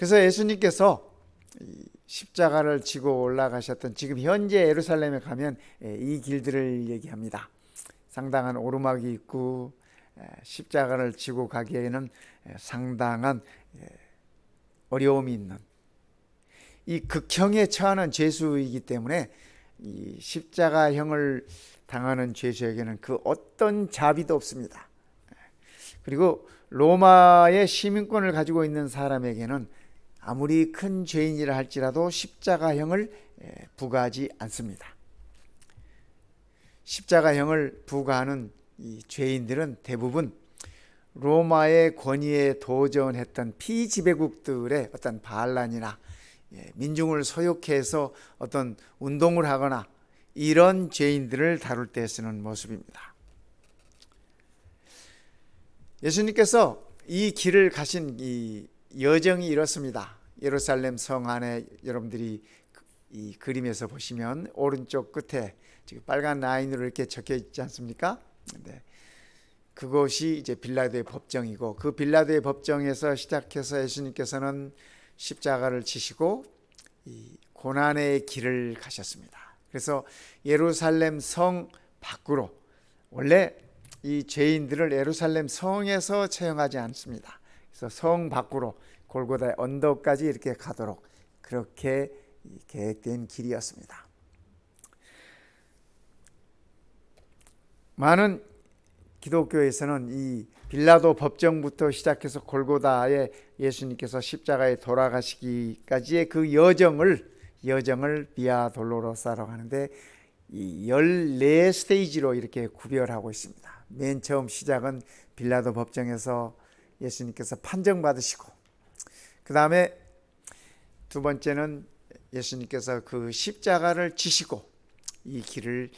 그래서 예수님께서 이 십자가를 지고 올라가셨던 지금 현재 예루살렘에 가면 이 길들을 얘기합니다. 상당한 오르막이 있고 십자가를 지고 가기에는 상당한 어려움이 있는 이 극형에 처하는 죄수이기 때문에 이 십자가형을 당하는 죄수에게는 그 어떤 자비도 없습니다. 그리고 로마의 시민권을 가지고 있는 사람에게는 아무리 큰 죄인이라 할지라도 십자가형을 부과하지 않습니다. 십자가형을 부과하는 이 죄인들은 대부분 로마의 권위에 도전했던 피지배국들의 어떤 반란이나 민중을 소욕해서 어떤 운동을 하거나 이런 죄인들을 다룰 때 쓰는 모습입니다. 예수님께서 이 길을 가신 이 여정이 이렇습니다. 예루살렘 성 안에 여러분들이 이 그림에서 보시면 오른쪽 끝에 지금 빨간 라인으로 이렇게 적혀 있지 않습니까? 네. 그것이 이제 빌라도의 법정이고 그 빌라도의 법정에서 시작해서 예수님께서는 십자가를 지시고 이 고난의 길을 가셨습니다. 그래서 예루살렘 성 밖으로, 원래 이 죄인들을 예루살렘 성에서 처형하지 않습니다. 그래서 성 밖으로 골고다의 언덕까지 이렇게 가도록 그렇게 계획된 길이었습니다. 많은 기독교에서는 이 빌라도 법정부터 시작해서 골고다에 예수님께서 십자가에 돌아가시기까지의 그 여정을 비아 돌로로사라고 하는데 이 14스테이지로 이렇게 구별하고 있습니다. 맨 처음 시작은 빌라도 법정에서 예수님께서 판정받으시고, 그 다음에 두 번째는 예수님께서 그 십자가를 지시고 이 길을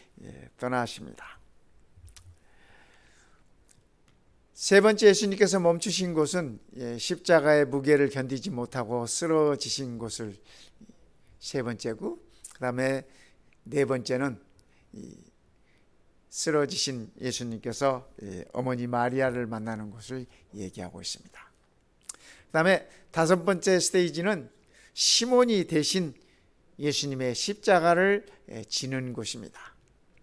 떠나십니다. 세 번째 예수님께서 멈추신 곳은 십자가의 무게를 견디지 못하고 쓰러지신 곳을 세 번째고, 그 다음에 네 번째는 쓰러지신 예수님께서 어머니 마리아를 만나는 곳을 얘기하고 있습니다. 그 다음에 다섯 번째 스테이지는 시몬이 대신 예수님의 십자가를 지는 곳입니다.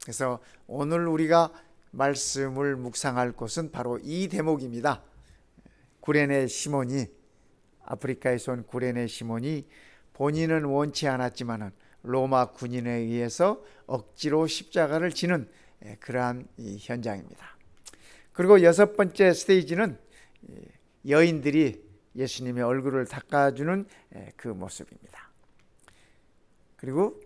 그래서 오늘 우리가 말씀을 묵상할 곳은 바로 이 대목입니다. 구레네 시몬이, 아프리카에서 온 구레네 시몬이 본인은 원치 않았지만은 로마 군인에 의해서 억지로 십자가를 지는 그러한 이 현장입니다. 그리고 여섯 번째 스테이지는 여인들이 예수님의 얼굴을 닦아주는 그 모습입니다. 그리고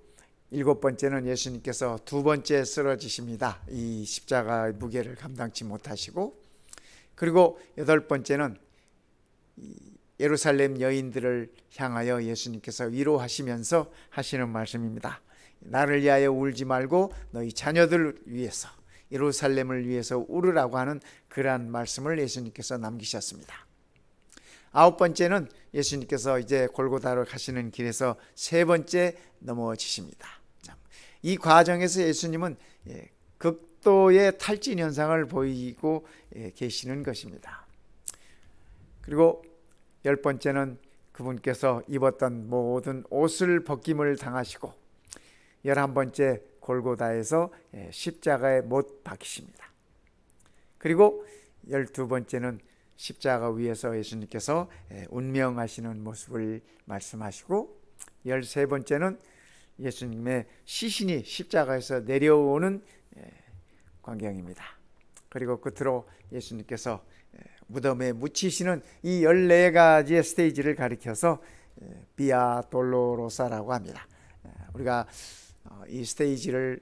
일곱 번째는 예수님께서 두 번째 쓰러지십니다. 이 십자가의 무게를 감당치 못하시고, 그리고 여덟 번째는 예루살렘 여인들을 향하여 예수님께서 위로하시면서 하시는 말씀입니다. 나를 위하여 울지 말고 너희 자녀들을 위해서, 예루살렘을 위해서 울으라고 하는 그러한 말씀을 예수님께서 남기셨습니다. 아홉 번째는 예수님께서 이제 골고다로 가시는 길에서 세 번째 넘어지십니다. 이 과정에서 예수님은 극도의 탈진 현상을 보이고 계시는 것입니다. 그리고 열 번째는 그분께서 입었던 모든 옷을 벗김을 당하시고, 11번째 골고다에서 십자가에 못 박히십니다. 그리고 12번째는 십자가 위에서 예수님께서 운명하시는 모습을 말씀하시고, 13번째는 예수님의 시신이 십자가에서 내려오는 광경입니다. 그리고 끝으로 예수님께서 무덤에 묻히시는 이 14가지의 스테이지를 가리켜서 비아 돌로로사라고 합니다. 우리가 이 스테이지를,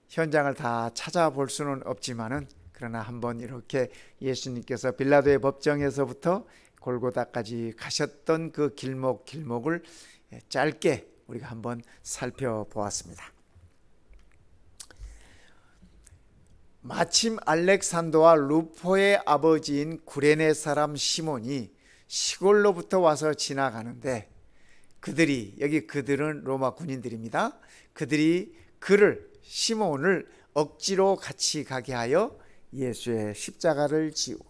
현장을 다 찾아볼 수는 없지만은 그러나 한번 이렇게 예수님께서 빌라도의 법정에서부터 골고다까지 가셨던 그 길목을 짧게 우리가 한번 살펴보았습니다. 마침 알렉산더와 루포의 아버지인 구레네 사람 시몬이 시골로부터 와서 지나가는데, 그들은 로마 군인들입니다. 그들이 시몬을 억지로 같이 가게 하여 예수의 십자가를 지우고,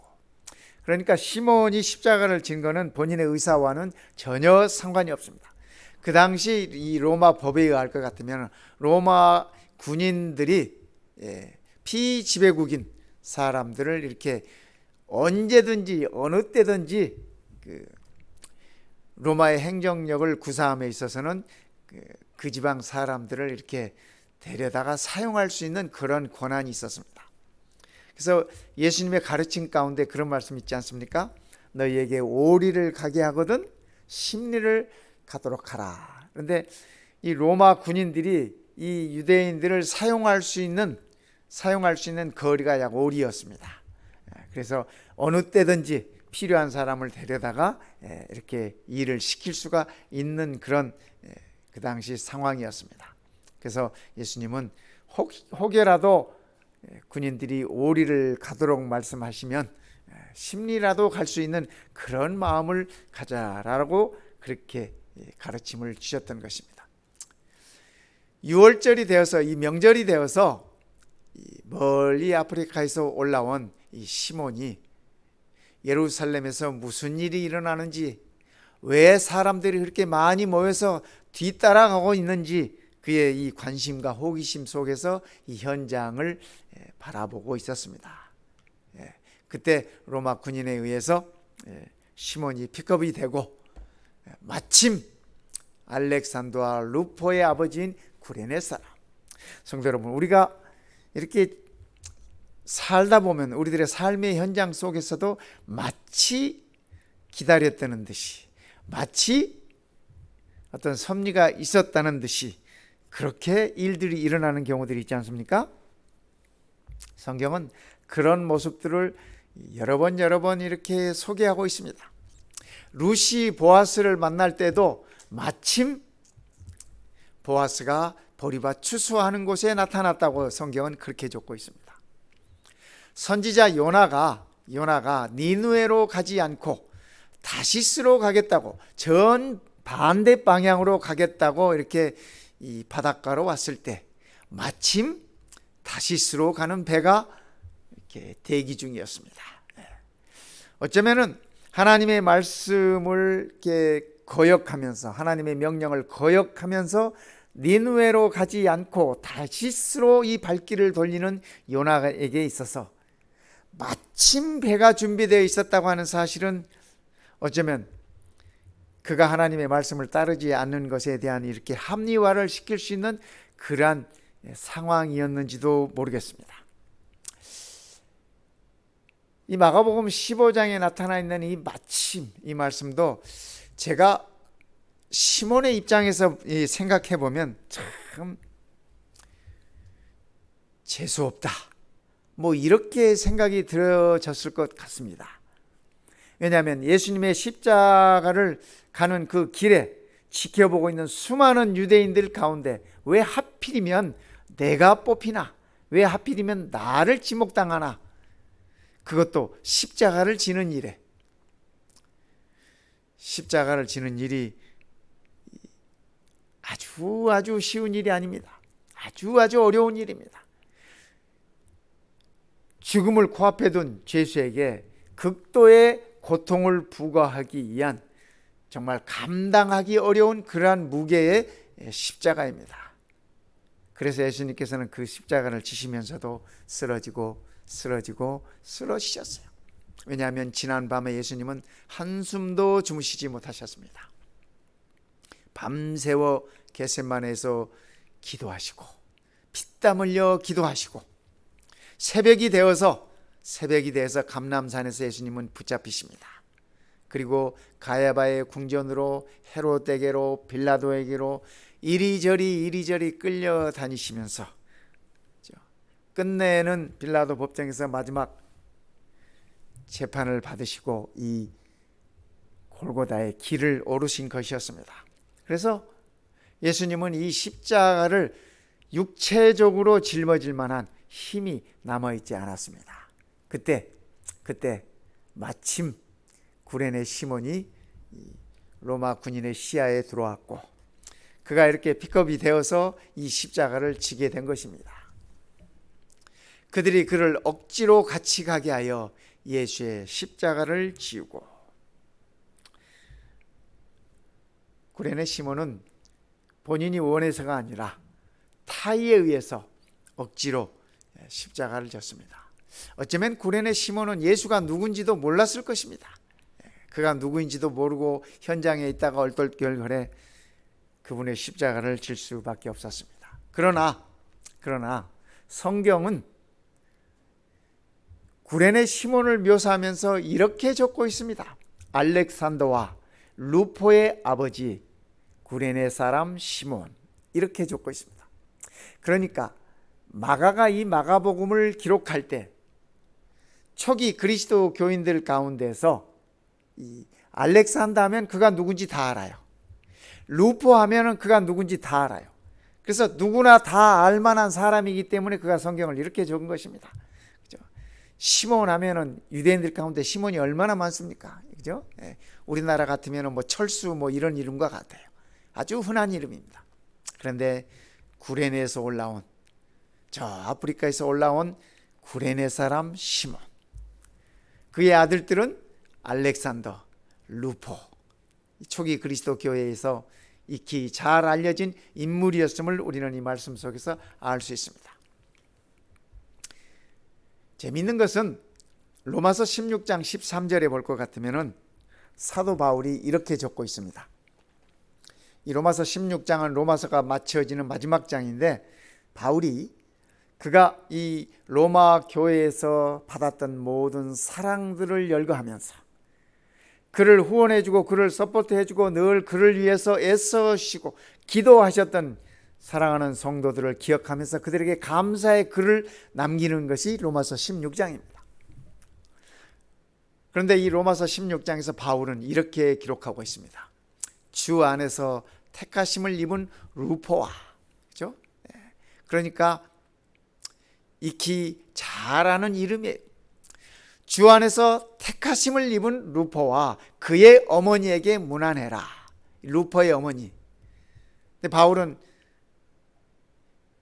그러니까 시몬이 십자가를 진 거는 본인의 의사와는 전혀 상관이 없습니다. 그 당시 이 로마 법에 의할 것 같으면 로마 군인들이 피지배국인 사람들을 이렇게 언제든지 어느 때든지 로마의 행정력을 구사함에 있어서는 그 지방 사람들을 이렇게 데려다가 사용할 수 있는 그런 권한이 있었습니다. 그래서 예수님의 가르침 가운데 그런 말씀 있지 않습니까? 너희에게 오리를 가게 하거든 십리를 가도록 하라. 그런데 이 로마 군인들이 이 유대인들을 사용할 수 있는 거리가 약 오리였습니다. 그래서 어느 때든지 필요한 사람을 데려다가 이렇게 일을 시킬 수가 있는 그런 그 당시 상황이었습니다. 그래서 예수님은 혹여라도 군인들이 오리를 가도록 말씀하시면 십리라도 갈 수 있는 그런 마음을 가자라고 그렇게 가르침을 주셨던 것입니다. 6월절이 되어서 이 명절이 되어서 멀리 아프리카에서 올라온 이 시몬이 예루살렘에서 무슨 일이 일어나는지, 왜 사람들이 그렇게 많이 모여서 뒤따라가고 있는지 그의 이 관심과 호기심 속에서 이 현장을 바라보고 있었습니다. 그때 로마 군인에 의해서 시몬이 픽업이 되고 마침 알렉산더와 루포의 아버지인 구레네 사람. 성도 여러분, 우리가 이렇게 살다 보면 우리들의 삶의 현장 속에서도 마치 기다렸다는 듯이, 마치 어떤 섭리가 있었다는 듯이 그렇게 일들이 일어나는 경우들이 있지 않습니까? 성경은 그런 모습들을 여러 번 이렇게 소개하고 있습니다. 루시 보아스를 만날 때도 마침 보아스가 보리밭 추수하는 곳에 나타났다고 성경은 그렇게 적고 있습니다. 선지자 요나가 니느웨로 가지 않고 다시스로 가겠다고, 전 반대 방향으로 가겠다고 이렇게 이 바닷가로 왔을 때 마침 다시스로 가는 배가 이렇게 대기 중이었습니다. 어쩌면은 하나님의 말씀을 이렇게 거역하면서, 하나님의 명령을 거역하면서 니느웨로 가지 않고 다시스로 이 발길을 돌리는 요나에게 있어서 마침 배가 준비되어 있었다고 하는 사실은 어쩌면 그가 하나님의 말씀을 따르지 않는 것에 대한 이렇게 합리화를 시킬 수 있는 그러한 상황이었는지도 모르겠습니다. 이 마가복음 15장에 나타나 있는 이 마침, 이 말씀도 제가 시몬의 입장에서 생각해 보면 참 재수없다, 뭐 이렇게 생각이 들어졌을 것 같습니다. 왜냐하면 예수님의 십자가를 가는 그 길에 지켜보고 있는 수많은 유대인들 가운데 왜 하필이면 내가 뽑히나, 왜 하필이면 나를 지목당하나, 그것도 십자가를 지는 일에, 십자가를 지는 일이 아주 쉬운 일이 아닙니다. 아주 어려운 일입니다. 죽음을 코앞에 둔 죄수에게 극도의 고통을 부과하기 위한 정말 감당하기 어려운 그러한 무게의 십자가입니다. 그래서 예수님께서는 그 십자가를 지시면서도 쓰러지셨어요. 왜냐하면 지난 밤에 예수님은 한숨도 주무시지 못하셨습니다. 밤새워 겟세마네에서 기도하시고 피땀 흘려 기도하시고 새벽이 되어서 감람산에서 예수님은 붙잡히십니다. 그리고 가야바의 궁전으로 헤롯에게로 빌라도에게로 이리저리 끌려다니시면서 끝내는 빌라도 법정에서 마지막 재판을 받으시고 이 골고다의 길을 오르신 것이었습니다. 그래서 예수님은 이 십자가를 육체적으로 짊어질 만한 힘이 남아있지 않았습니다. 그때 마침 구레네 시몬이 로마 군인의 시야에 들어왔고 그가 이렇게 픽업이 되어서 이 십자가를 지게 된 것입니다. 그들이 그를 억지로 같이 가게 하여 예수의 십자가를 지우고, 구레네 시몬은 본인이 원해서가 아니라 타의에 의해서 억지로 십자가를 졌습니다. 어쩌면 구레네 시몬은 예수가 누군지도 몰랐을 것입니다. 그가 누구인지도 모르고 현장에 있다가 얼떨결에 그분의 십자가를 질 수밖에 없었습니다. 그러나 성경은 구레네 시몬을 묘사하면서 이렇게 적고 있습니다. 알렉산더와 루포의 아버지 구레네 사람 시몬, 이렇게 적고 있습니다. 그러니까 마가가 이 마가복음을 기록할 때 초기 그리스도 교인들 가운데서 이 알렉산더 하면 그가 누군지 다 알아요. 루포 하면은 그가 누군지 다 알아요. 그래서 누구나 다 알만한 사람이기 때문에 그가 성경을 이렇게 적은 것입니다. 그죠? 시몬 하면은 유대인들 가운데 시몬이 얼마나 많습니까? 그죠? 예. 우리나라 같으면은 뭐 철수 뭐 이런 이름과 같아요. 아주 흔한 이름입니다. 그런데 구레네에서 올라온, 저 아프리카에서 올라온 구레네 사람 시몬, 그의 아들들은 알렉산더, 루포, 초기 그리스도 교회에서 익히 잘 알려진 인물이었음을 우리는 이 말씀 속에서 알 수 있습니다. 재미있는 것은 로마서 16장 13절에 볼 것 같으면 사도 바울이 이렇게 적고 있습니다. 이 로마서 16장은 로마서가 마쳐지는 마지막 장인데, 바울이 그가 이 로마 교회에서 받았던 모든 사랑들을 열거하면서 그를 후원해주고 그를 서포트해주고 늘 그를 위해서 애써시고 기도하셨던 사랑하는 성도들을 기억하면서 그들에게 감사의 글을 남기는 것이 로마서 16장입니다. 그런데 이 로마서 16장에서 바울은 이렇게 기록하고 있습니다. 주 안에서 택하심을 입은 루포와, 그렇죠? 그러니까 익히 잘 아는 이름이에요. 주 안에서 택하심을 입은 루포와 그의 어머니에게 문안해라. 루포의 어머니. 근데 바울은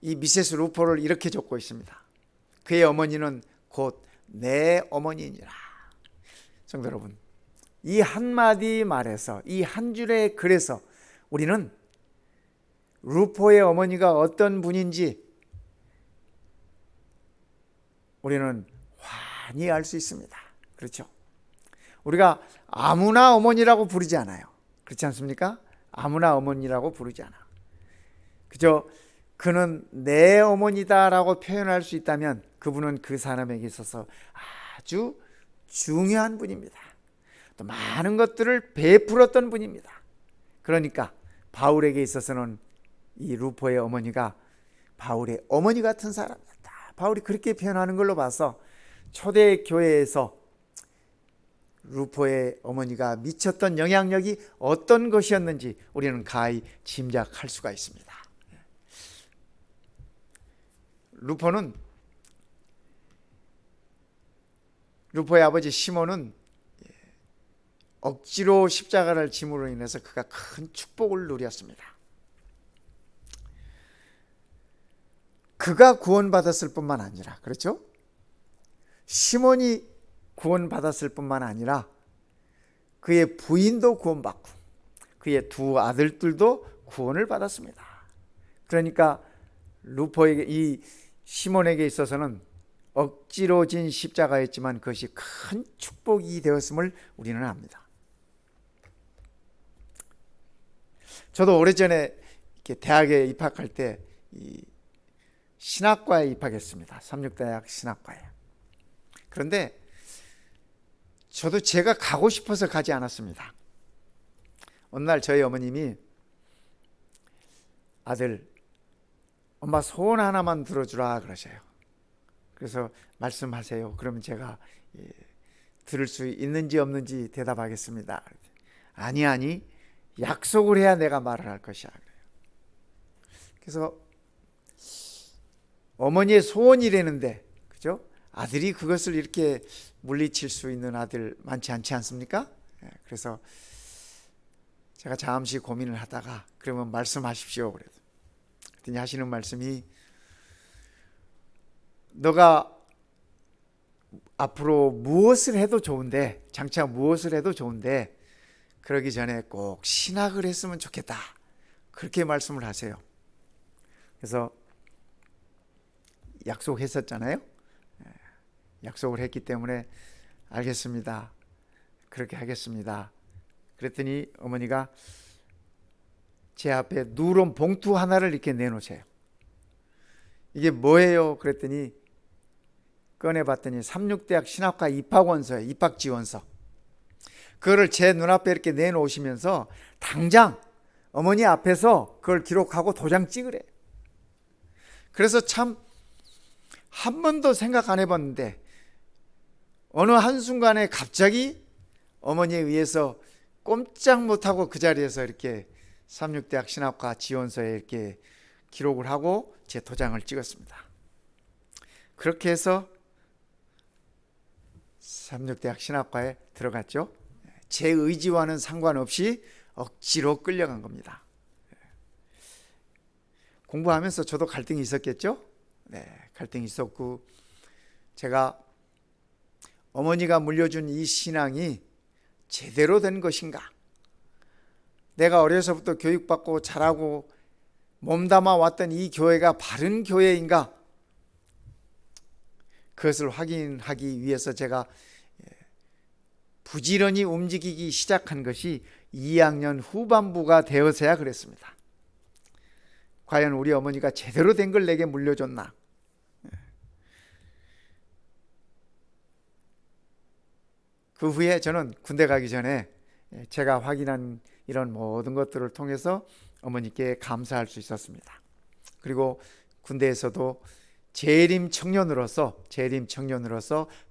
이 미세스 루포를 이렇게 적고 있습니다. 그의 어머니는 곧 내 어머니니라. 성도 여러분, 이 한마디 말에서, 이 한 줄의 글에서 우리는 루포의 어머니가 어떤 분인지 우리는 환히 알 수 있습니다. 그렇죠? 우리가 아무나 어머니라고 부르지 않아요. 그렇지 않습니까? 아무나 어머니라고 부르지 않아. 그저 그는 내 어머니다라고 표현할 수 있다면 그분은 그 사람에게 있어서 아주 중요한 분입니다. 또 많은 것들을 베풀었던 분입니다. 그러니까 바울에게 있어서는 이 루포의 어머니가 바울의 어머니 같은 사람이었다. 바울이 그렇게 표현하는 걸로 봐서 초대 교회에서 루포의 어머니가 미쳤던 영향력이 어떤 것이었는지 우리는 가히 짐작할 수가 있습니다. 루포의 아버지 시몬은 억지로 십자가를 짐으로 인해서 그가 큰 축복을 누렸습니다. 그가 구원받았을 뿐만 아니라, 그렇죠? 시몬이 구원받았을 뿐만 아니라 그의 부인도 구원받고 그의 두 아들들도 구원을 받았습니다. 그러니까 루포에게, 이 시몬에게 있어서는 억지로 진 십자가였지만 그것이 큰 축복이 되었음을 우리는 압니다. 저도 오래전에 이렇게 대학에 입학할 때 이 신학과에 입학했습니다. 삼육대학 신학과에. 그런데 저도 제가 가고 싶어서 가지 않았습니다. 어느 날 저희 어머님이 아들, 엄마 소원 하나만 들어주라 그러셔요. 그래서 말씀하세요. 그러면 제가 들을 수 있는지 없는지 대답하겠습니다. 아니, 약속을 해야 내가 말을 할 것이야. 그래서 어머니의 소원이라는데, 그죠? 아들이 그것을 이렇게 물리칠 수 있는 아들 많지 않지 않습니까? 그래서 제가 잠시 고민을 하다가 그러면 말씀하십시오. 그랬더니 하시는 말씀이, 너가 앞으로 무엇을 해도 좋은데, 장차 무엇을 해도 좋은데 그러기 전에 꼭 신학을 했으면 좋겠다, 그렇게 말씀을 하세요. 그래서 약속했었잖아요. 약속을 했기 때문에 알겠습니다, 그렇게 하겠습니다. 그랬더니 어머니가 제 앞에 누런 봉투 하나를 이렇게 내놓으세요. 이게 뭐예요? 그랬더니 꺼내봤더니 삼육대학 신학과 입학원서예요. 입학지원서. 그거를 제 눈앞에 이렇게 내놓으시면서 당장 어머니 앞에서 그걸 기록하고 도장 찍으래. 그래서 참 한 번도 생각 안 해봤는데 어느 한순간에 갑자기 어머니에 의해서 꼼짝 못하고 그 자리에서 이렇게 삼육대학 신학과 지원서에 이렇게 기록을 하고 제 도장을 찍었습니다. 그렇게 해서 삼육대학 신학과에 들어갔죠. 제 의지와는 상관없이 억지로 끌려간 겁니다. 공부하면서 저도 갈등이 있었겠죠. 네, 갈등이 있었고, 제가 어머니가 물려준 이 신앙이 제대로 된 것인가, 내가 어려서부터 교육받고 자라고 몸담아 왔던 이 교회가 바른 교회인가, 그것을 확인하기 위해서 제가 부지런히 움직이기 시작한 것이 2학년 후반부가 되어서야 그랬습니다. 과연 우리 어머니가 제대로 된 걸 내게 물려줬나. 그 후에 저는 군대 가기 전에 제가 확인한 이런 모든 것들을 통해서 어머니께 감사할 수 있었습니다. 그리고 군대에서도 재림 청년으로서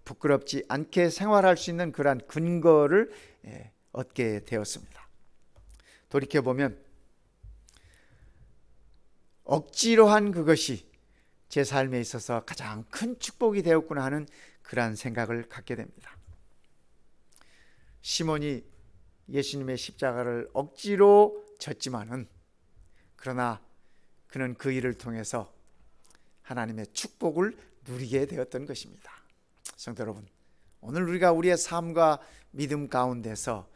부끄럽지 않게 생활할 수 있는 그러한 근거를 얻게 되었습니다. 돌이켜보면 억지로 한 그것이 제 삶에 있어서 가장 큰 축복이 되었구나 하는 그러한 생각을 갖게 됩니다. 시몬이 예수님의 십자가를 억지로 졌지만은, 그러나 그는 그 일을 통해서 하나님의 축복을 누리게 되었던 것입니다. 성도 여러분, 오늘 우리가 우리의 삶과 믿음 가운데서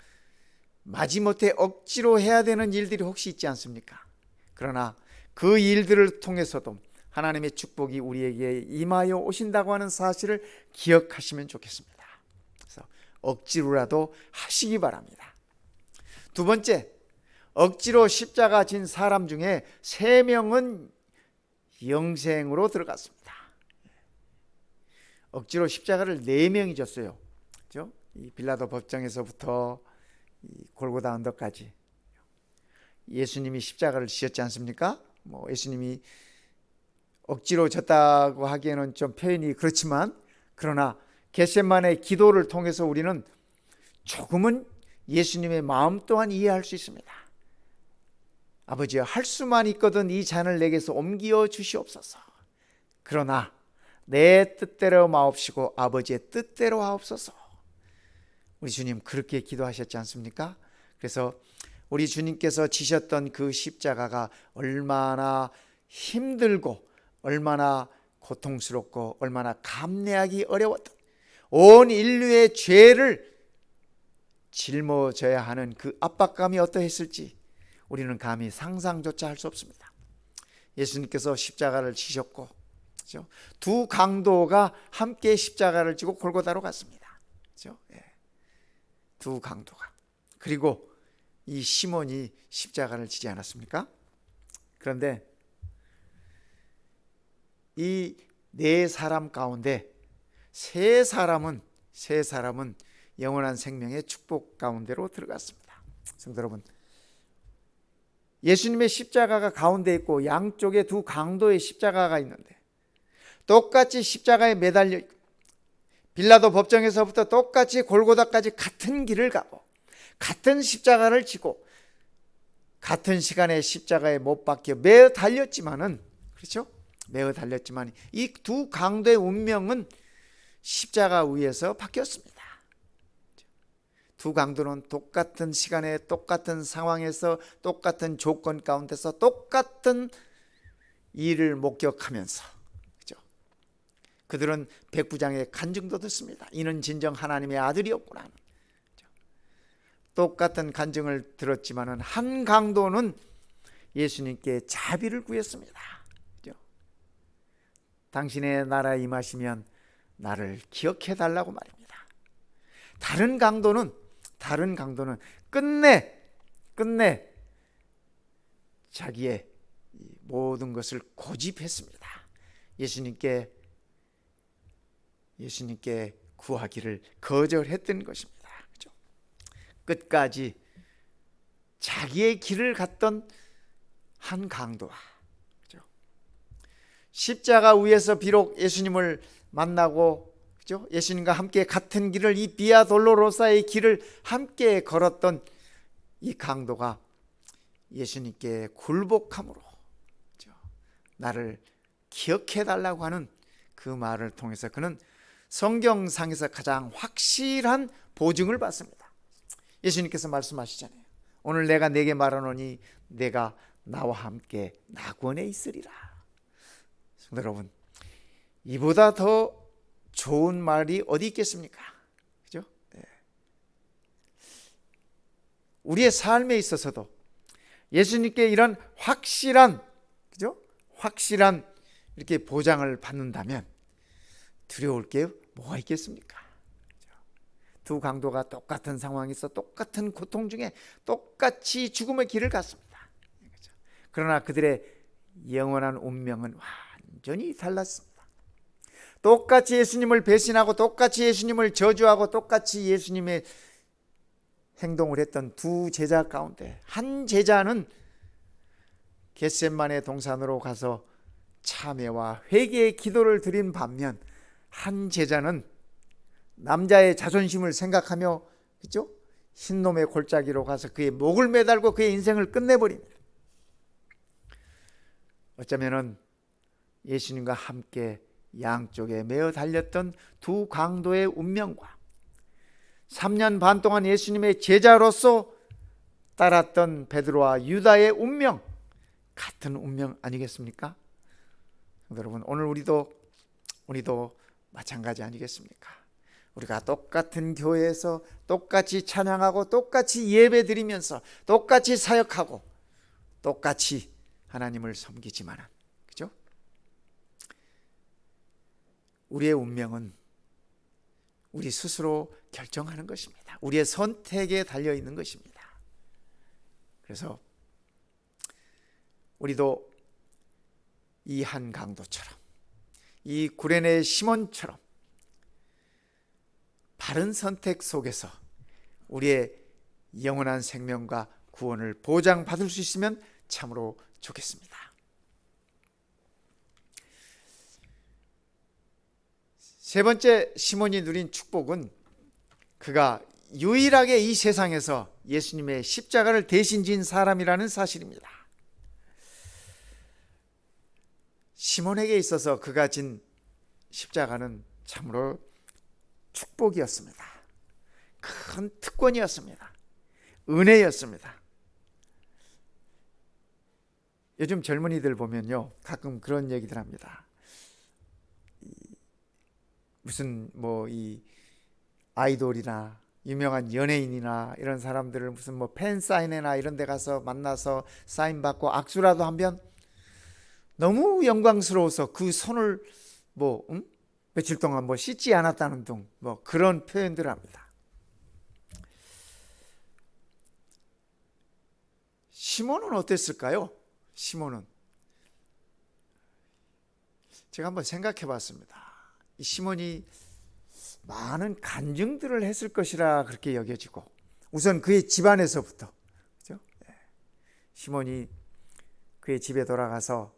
마지못해 억지로 해야 되는 일들이 혹시 있지 않습니까? 그러나 그 일들을 통해서도 하나님의 축복이 우리에게 임하여 오신다고 하는 사실을 기억하시면 좋겠습니다. 그래서 억지로라도 하시기 바랍니다. 두 번째, 억지로 십자가 진 사람 중에 3명은 영생으로 들어갔습니다. 억지로 십자가를 4명이 졌어요. 그렇죠? 이 빌라도 법정에서부터 이 골고다 언덕까지 예수님이 십자가를 지셨지 않습니까? 예수님이 억지로 졌다고 하기에는 좀 표현이 그렇지만, 그러나 겟세마네 기도를 통해서 우리는 조금은 예수님의 마음 또한 이해할 수 있습니다. 아버지여, 할 수만 있거든 이 잔을 내게서 옮겨 주시옵소서. 그러나 내 뜻대로 마옵시고 아버지의 뜻대로 하옵소서. 우리 주님 그렇게 기도하셨지 않습니까? 그래서 우리 주님께서 지셨던 그 십자가가 얼마나 힘들고 얼마나 고통스럽고 얼마나 감내하기 어려웠던, 온 인류의 죄를 짊어져야 하는 그 압박감이 어떠했을지 우리는 감히 상상조차 할 수 없습니다. 예수님께서 십자가를 지셨고, 그렇죠? 두 강도가 함께 십자가를 지고 골고다로 갔습니다. 그렇죠? 두 강도가. 그리고 이 시몬이 십자가를 지지 않았습니까? 그런데 이 4사람 가운데 3사람은 영원한 생명의 축복 가운데로 들어갔습니다. 성도 여러분, 예수님의 십자가가 가운데 있고 양쪽에 두 강도의 십자가가 있는데 똑같이 십자가에 매달려 있고, 빌라도 법정에서부터 똑같이 골고다까지 같은 길을 가고 같은 십자가를 지고 같은 시간에 십자가에 못 박혀 매어 달렸지만은, 그렇죠? 매어 달렸지만 이 두 강도의 운명은 십자가 위에서 바뀌었습니다. 두 강도는 똑같은 시간에 똑같은 상황에서 똑같은 조건 가운데서 똑같은 일을 목격하면서, 그렇죠? 그들은 백부장의 간증도 듣습니다. 이는 진정 하나님의 아들이었구나. 똑같은 간증을 들었지만은 한 강도는 예수님께 자비를 구했습니다. 그죠? 당신의 나라에 임하시면 나를 기억해 달라고 말입니다. 다른 강도는 끝내 자기의 모든 것을 고집했습니다. 예수님께 구하기를 거절했던 것입니다. 그죠? 끝까지 자기의 길을 갔던 한 강도와, 그죠? 십자가 위에서 비록 예수님을 만나고, 그죠? 예수님과 함께 같은 길을, 이 비아 돌로로사의 길을 함께 걸었던 이 강도가 예수님께 굴복함으로, 그죠? 나를 기억해 달라고 하는 그 말을 통해서 그는 성경상에서 가장 확실한 보증을 받습니다. 예수님께서 말씀하시잖아요. 오늘 내가 네게 말하노니 내가 나와 함께 낙원에 있으리라. 성도 여러분, 이보다 더 좋은 말이 어디 있겠습니까? 그죠? 네. 우리의 삶에 있어서도 예수님께 이런 확실한, 그죠? 확실한 이렇게 보장을 받는다면 두려울 게 뭐가 있겠습니까? 두 강도가 똑같은 상황에서 똑같은 고통 중에 똑같이 죽음의 길을 갔습니다. 그러나 그들의 영원한 운명은 완전히 달랐습니다. 똑같이 예수님을 배신하고 똑같이 예수님을 저주하고 똑같이 예수님의 행동을 했던 두 제자 가운데 한 제자는 겟세마네 동산으로 가서 참회와 회개의 기도를 드린 반면 한 제자는 남자의 자존심을 생각하며, 그죠? 흰놈의 골짜기로 가서 그의 목을 매달고 그의 인생을 끝내버립니다. 어쩌면은 예수님과 함께 양쪽에 매어 달렸던 두 강도의 운명과 3년 반 동안 예수님의 제자로서 따랐던 베드로와 유다의 운명, 같은 운명 아니겠습니까? 여러분, 오늘 우리도 마찬가지 아니겠습니까? 우리가 똑같은 교회에서 똑같이 찬양하고 똑같이 예배 드리면서 똑같이 사역하고 똑같이 하나님을 섬기지만, 그죠? 우리의 운명은 우리 스스로 결정하는 것입니다. 우리의 선택에 달려 있는 것입니다. 그래서 우리도 이 한 강도처럼, 이 구레네 시몬처럼 바른 선택 속에서 우리의 영원한 생명과 구원을 보장받을 수 있으면 참으로 좋겠습니다. 세 번째 시몬이 누린 축복은 그가 유일하게 이 세상에서 예수님의 십자가를 대신 진 사람이라는 사실입니다. 시몬에게 있어서 그가 진 십자가는 참으로 축복이었습니다. 큰 특권이었습니다. 은혜였습니다. 요즘 젊은이들 보면요, 가끔 그런 얘기들 합니다. 무슨 이 아이돌이나 유명한 연예인이나 이런 사람들을 무슨 팬 사인회나 이런 데 가서 만나서 사인 받고 악수라도 하면 너무 영광스러워서 그 손을 며칠 동안 씻지 않았다는 등 그런 표현들을 합니다. 시몬은 어땠을까요? 시몬은 제가 한번 생각해 봤습니다. 이 시몬이 많은 간증들을 했을 것이라 그렇게 여겨지고, 우선 그의 집안에서부터, 그죠? 시몬이 그의 집에 돌아가서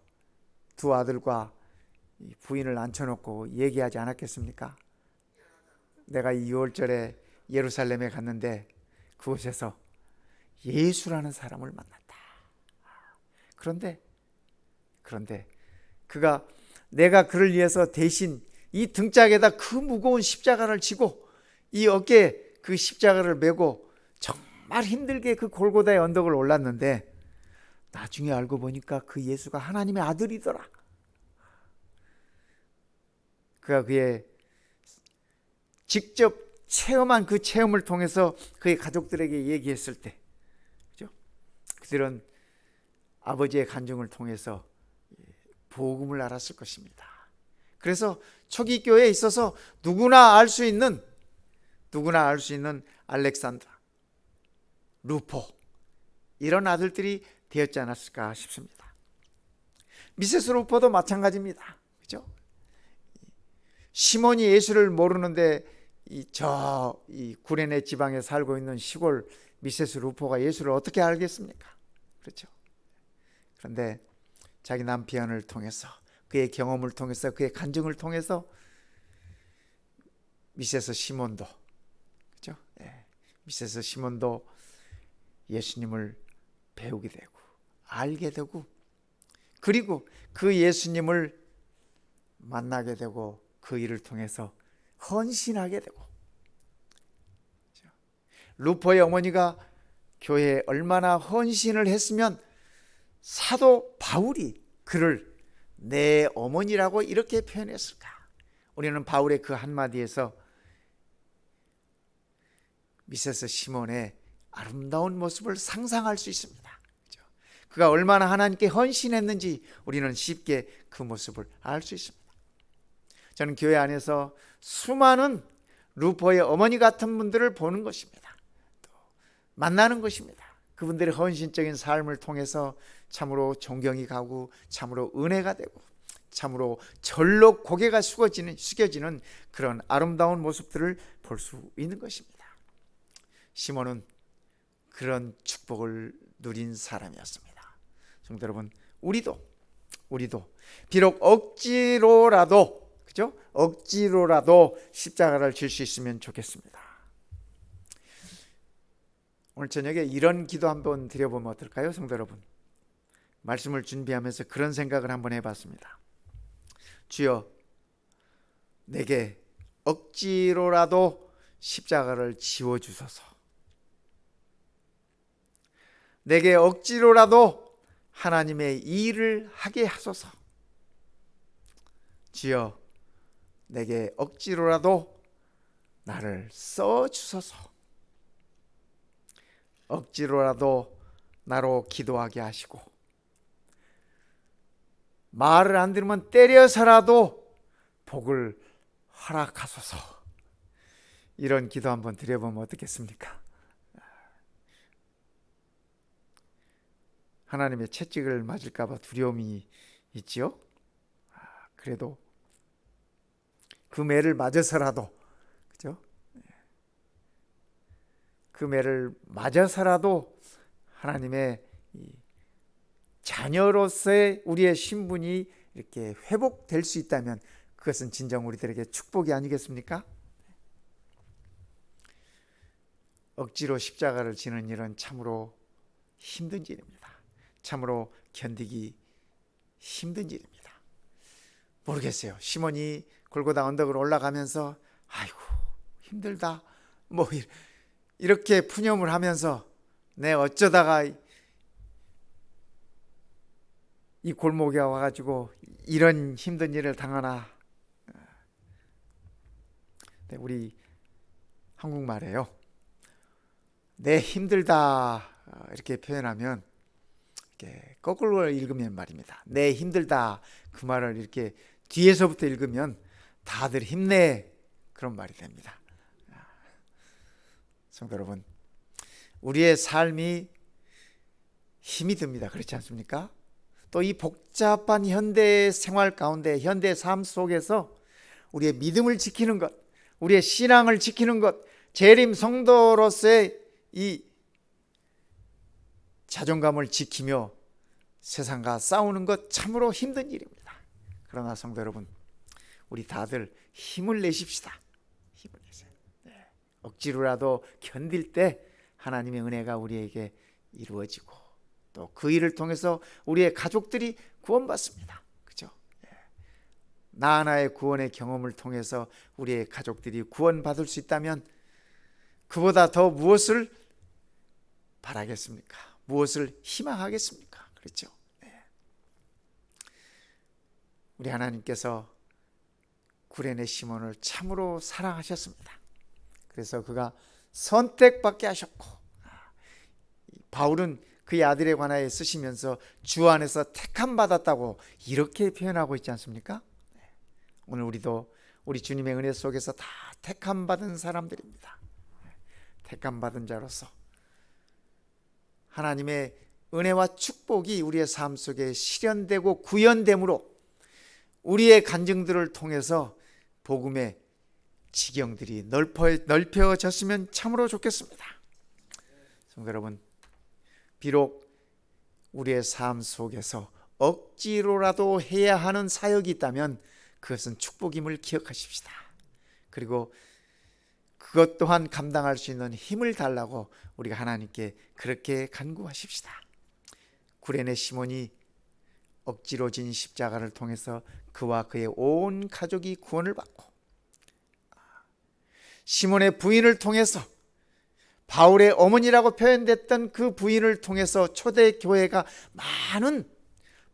두 아들과 부인을 앉혀놓고 얘기하지 않았겠습니까? 내가 이 6월절에 예루살렘에 갔는데 그곳에서 예수라는 사람을 만났다. 그런데 내가 그를 위해서 대신 이 등짝에다 그 무거운 십자가를 지고 이 어깨에 그 십자가를 메고 정말 힘들게 그 골고다의 언덕을 올랐는데 나중에 알고 보니까 그 예수가 하나님의 아들이더라. 그가 그의 직접 체험한 그 체험을 통해서 그의 가족들에게 얘기했을 때, 그죠? 그들은 아버지의 간증을 통해서 복음을 알았을 것입니다. 그래서 초기 교회에 있어서 누구나 알 수 있는 알렉산드라, 루포, 이런 아들들이 되었지 않았을까 싶습니다. 미세스 루포도 마찬가지입니다. 그죠? 시몬이 예수를 모르는데 이 구레네 지방에 살고 있는 시골 미세스 루포가 예수를 어떻게 알겠습니까? 그렇죠. 그런데 자기 남편을 통해서, 그의 경험을 통해서, 그의 간증을 통해서 미세스 시몬도, 그렇죠? 미세스 시몬도 예수님을 배우게 되고 알게 되고, 그리고 그 예수님을 만나게 되고 그 일을 통해서 헌신하게 되고. 루포의 어머니가 교회에 얼마나 헌신을 했으면 사도 바울이 그를 내 어머니라고 이렇게 표현했을까? 우리는 바울의 그 한마디에서 미세스 시몬의 아름다운 모습을 상상할 수 있습니다. 그가 얼마나 하나님께 헌신했는지 우리는 쉽게 그 모습을 알 수 있습니다. 저는 교회 안에서 수많은 루포의 어머니 같은 분들을 보는 것입니다. 또 만나는 것입니다. 그분들의 헌신적인 삶을 통해서 참으로 존경이 가고 참으로 은혜가 되고 참으로 절로 고개가 숙여지는 그런 아름다운 모습들을 볼 수 있는 것입니다. 시몬은 그런 축복을 누린 사람이었습니다. 성도 여러분, 우리도 비록 억지로라도, 그죠? 억지로라도 십자가를 질 수 있으면 좋겠습니다. 오늘 저녁에 이런 기도 한번 드려보면 어떨까요, 성도 여러분? 말씀을 준비하면서 그런 생각을 한번 해봤습니다. 주여, 내게 억지로라도 십자가를 지워주소서. 내게 억지로라도 하나님의 일을 하게 하소서. 주여, 내게 억지로라도 나를 써주소서. 억지로라도 나로 기도하게 하시고, 말을 안 들으면 때려서라도 복을 허락하소서. 이런 기도 한번 드려보면 어떻겠습니까? 하나님의 채찍을 맞을까 봐 두려움이 있지요. 그래도 그 매를 맞아서라도, 그죠? 그 매를 맞아서라도 하나님의 자녀로서의 우리의 신분이 이렇게 회복될 수 있다면 그것은 진정 우리들에게 축복이 아니겠습니까? 억지로 십자가를 지는 일은 참으로 힘든 일입니다. 참으로 견디기 힘든 일입니다. 모르겠어요. 시몬이 골고다 언덕을 올라가면서 아이고 힘들다 뭐 이렇게 푸념을 하면서 내 어쩌다가 이 골목에 와가지고 이런 힘든 일을 당하나. 우리 한국말에요, 내 힘들다 이렇게 표현하면 이렇게 거꾸로 읽으면 말입니다. 내 힘들다, 그 말을 이렇게 뒤에서부터 읽으면 다들 힘내, 그런 말이 됩니다. 성도 여러분, 우리의 삶이 힘이 듭니다. 그렇지 않습니까? 또 이 복잡한 현대 생활 가운데, 현대 삶 속에서 우리의 믿음을 지키는 것, 우리의 신앙을 지키는 것, 재림 성도로서의 이 자존감을 지키며 세상과 싸우는 것 참으로 힘든 일입니다. 그러나 성도 여러분, 우리 다들 힘을 내십시다. 힘을 내세요. 억지로라도 견딜 때 하나님의 은혜가 우리에게 이루어지고 또 그 일을 통해서 우리의 가족들이 구원받습니다. 그죠? 나 하나의 구원의 경험을 통해서 우리의 가족들이 구원받을 수 있다면 그보다 더 무엇을 바라겠습니까? 무엇을 희망하겠습니까? 그렇죠? 우리 하나님께서 구레네 시몬을 참으로 사랑하셨습니다. 그래서 그가 선택받게 하셨고, 바울은 그의 아들에 관하여 쓰시면서 주 안에서 택함 받았다고 이렇게 표현하고 있지 않습니까? 오늘 우리도 우리 주님의 은혜 속에서 다 택함 받은 사람들입니다. 택함 받은 자로서 하나님의 은혜와 축복이 우리의 삶 속에 실현되고 구현됨으로 우리의 간증들을 통해서 복음의 지경들이 넓혀졌으면 참으로 좋겠습니다. 성도 여러분, 비록 우리의 삶 속에서 억지로라도 해야 하는 사역이 있다면 그것은 축복임을 기억하십시다. 그리고 그것 또한 감당할 수 있는 힘을 달라고 우리가 하나님께 그렇게 간구하십시다. 구레네 시몬이 억지로 진 십자가를 통해서 그와 그의 온 가족이 구원을 받고, 시몬의 부인을 통해서 바울의 어머니라고 표현됐던 그 부인을 통해서 초대교회가 많은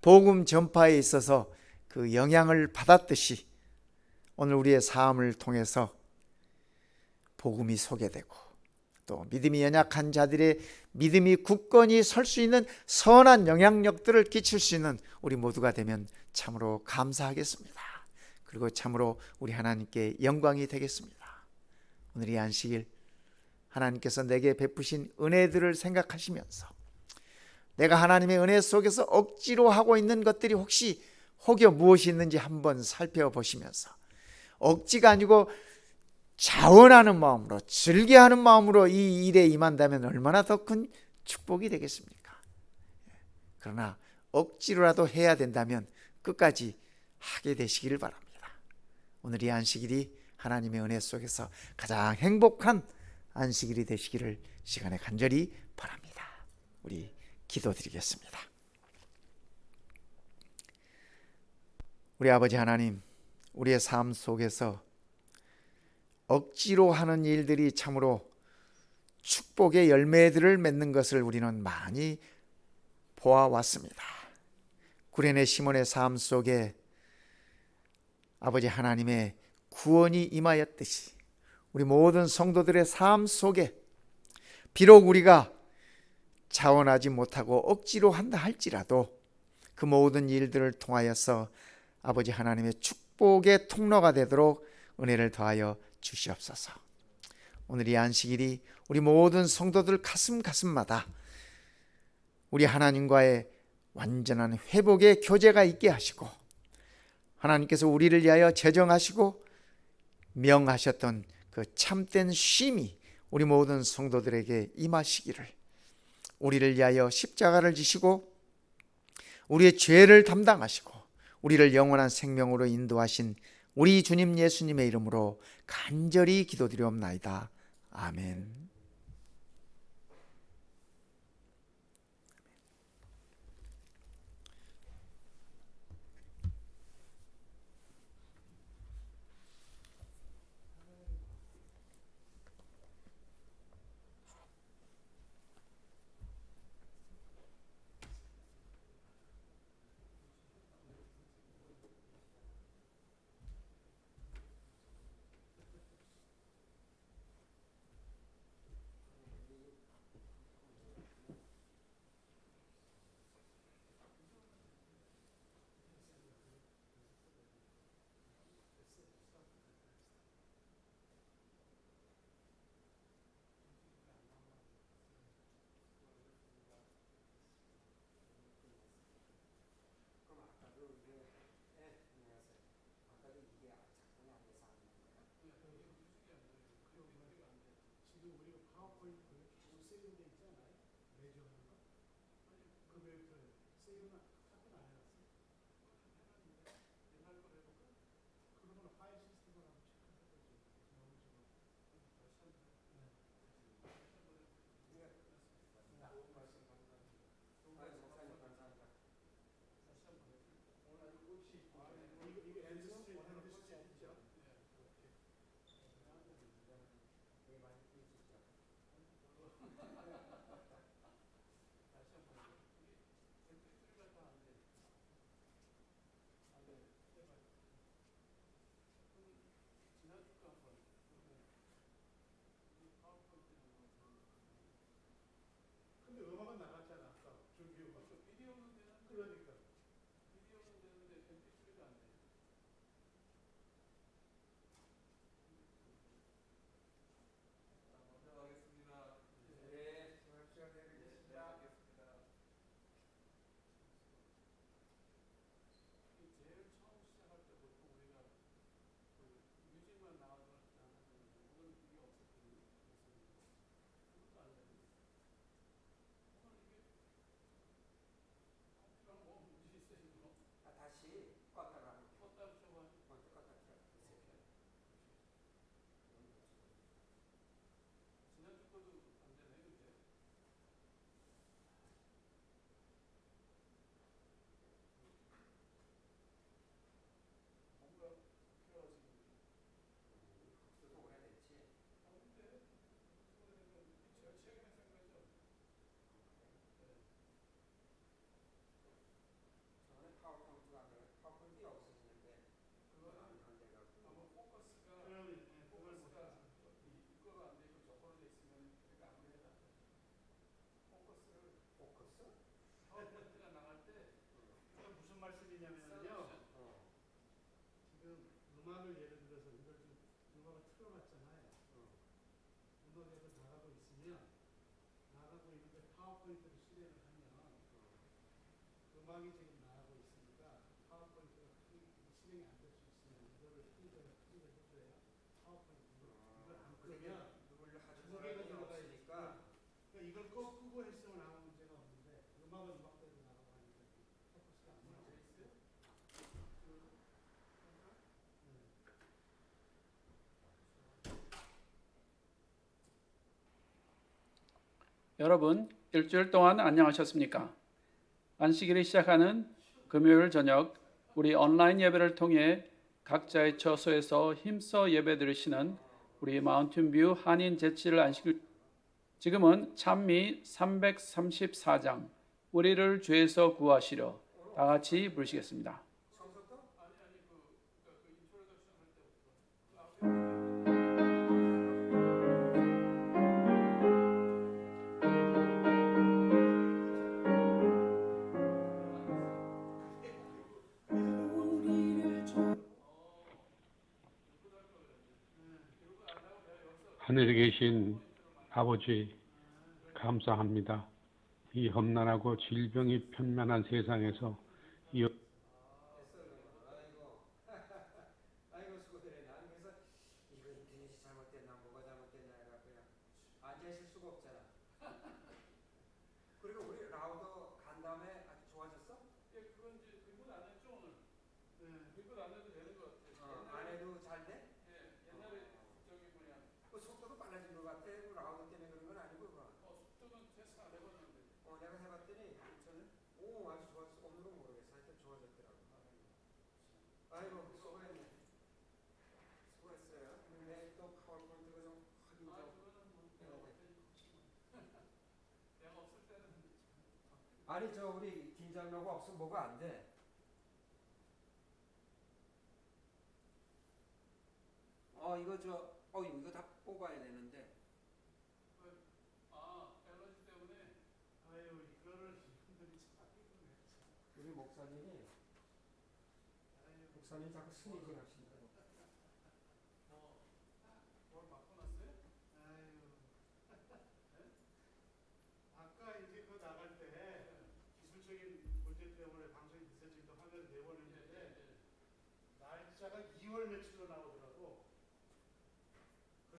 복음 전파에 있어서 그 영향을 받았듯이 오늘 우리의 삶을 통해서 복음이 소개되고 또 믿음이 연약한 자들의 믿음이 굳건히 설 수 있는 선한 영향력들을 끼칠 수 있는 우리 모두가 되면 참으로 감사하겠습니다. 그리고 참으로 우리 하나님께 영광이 되겠습니다. 오늘 이 안식일 하나님께서 내게 베푸신 은혜들을 생각하시면서 내가 하나님의 은혜 속에서 억지로 하고 있는 것들이 혹여 무엇이 있는지 한번 살펴보시면서 억지가 아니고 자원하는 마음으로, 즐겨하는 마음으로 이 일에 임한다면 얼마나 더 큰 축복이 되겠습니까? 그러나 억지로라도 해야 된다면 끝까지 하게 되시기를 바랍니다. 오늘 이 안식일이 하나님의 은혜 속에서 가장 행복한 안식일이 되시기를 시간에 간절히 바랍니다. 우리 기도드리겠습니다. 우리 아버지 하나님, 우리의 삶 속에서 억지로 하는 일들이 참으로 축복의 열매들을 맺는 것을 우리는 많이 보아왔습니다. 구레네 시몬의 삶 속에 아버지 하나님의 구원이 임하였듯이 우리 모든 성도들의 삶 속에 비록 우리가 자원하지 못하고 억지로 한다 할지라도 그 모든 일들을 통하여서 아버지 하나님의 축복의 통로가 되도록 은혜를 더하여 주시옵소서. 오늘 이 안식일이 우리 모든 성도들 가슴마다 우리 하나님과의 완전한 회복의 교제가 있게 하시고 하나님께서 우리를 위하여 제정하시고 명하셨던 그 참된 쉼이 우리 모든 성도들에게 임하시기를, 우리를 위하여 십자가를 지시고 우리의 죄를 담당하시고 우리를 영원한 생명으로 인도하신 우리 주님 예수님의 이름으로 간절히 기도드리옵나이다. 아멘. 그러니까. 비디오는 되는데 MP3가 안 돼. 자, 먼저 가겠습니다. 네, 수업 시간에 네, 뵙겠습니다. 잘 뵙겠습니다. 이 제일 처음 시작할 때 보통 우리가 그 뮤직만 나와서 하잖아요. 오늘 이게 없었거든요. 그것도 안 되는데. 오늘 이게 필요한 뭐 문제 있어요, 이거? 다시 껐다가 껐다 켜봐. 껐다 켜. 지난주 거도 안 되네, 근데. 뭔가 필요하지. 복수도 오래됐지. 아, 근데 제가 최근에 생각하죠. 네. 저번에 파워포인트가 없어지는데 그거는 안 돼갖고. 아마 포커스가 그러면 그걸 포커스가 못해서. 이거가 안 되고 저거로 돼 있으면 그게 아무리 해도 안 돼. 포커스를 포커스? 파워포인트가 나갈 때 그러니까 무슨 말씀이냐면요. 셀렉션. 지금 음악을 예를 들어서 이걸 좀 음악을 틀어놨잖아요. 음악 앱을 나가고 있으면 나가고 있는데 파워포인트를 실행을 하면 음악이 지금 나가고 있으니까 파워포인트가 실행이 안 될 수 있으면 이거를 클릭을 해줘야 파워포인트를 이걸 안 끄면 누굴 하도 두 개가 사람이 들어가 없으니까. 그러니까 이걸 끄고 했으면 아무 문제가 없는데 음악은 음악대로 나가고 하니까 포커스가 안 맞아요. 있어요? 여러분, 일주일 동안 안녕하셨습니까? 안식일이 시작하는 금요일 저녁 우리 온라인 예배를 통해 각자의 처소에서 힘써 예배 드리시는 우리 마운틴뷰 한인 제칠 안식일 지금은 찬미 334장 우리를 죄에서 구하시려 다 같이 부르시겠습니다. 처음부터? 아니 그 인트로덕션 할 때부터 하늘에 계신 아버지, 감사합니다. 이 험난하고 질병이 편만한 세상에서 이 아이고 수고드네. 나는 그래서 이거 인터넷이 잘못됐나 뭐가 잘못됐나 해갖고요. 앉아있을 수가 없잖아. 그리고 우리 라우더 간 다음에 아주 좋아졌어? 예, 그건 이제 리뷰 안 했죠 오늘. 리뷰 안 해도 되는 것 같아요. 안 해도 잘 돼? 예, 옛날에 저기 뭐냐 그 속도도 빨라진 것 같아. 그 라우더 때문에 그런 건 아니고 그거. 속도는 테스트 안 해봤는데. 내가 해봤더니 저는 아주 좋았어. 오늘은 모르겠어. 하여튼 좋아졌더라고. 아이고 수고했네. 수고했어요. 근데 또 파워포인트가 좀 확인 좀 그거는 뭐 내가 해야 올 돼. 때는 내가 없을 때는 아니 저 우리 김장로가 없으면 뭐가 안 돼. 이거 다 뽑아야 되는데. 앨러지 때문에 아유 이거를 이분들이 참 아끼네. 우리 목사님이 자꾸 스니징 하신다고. 뭘 바꿔놨어요? 아유. 아까 이제 그거 나갈 때 기술적인 문제 때문에 방송이 늦어지기도 화면 내보냈는데 날짜가 2월 며칠로 나오더라고요.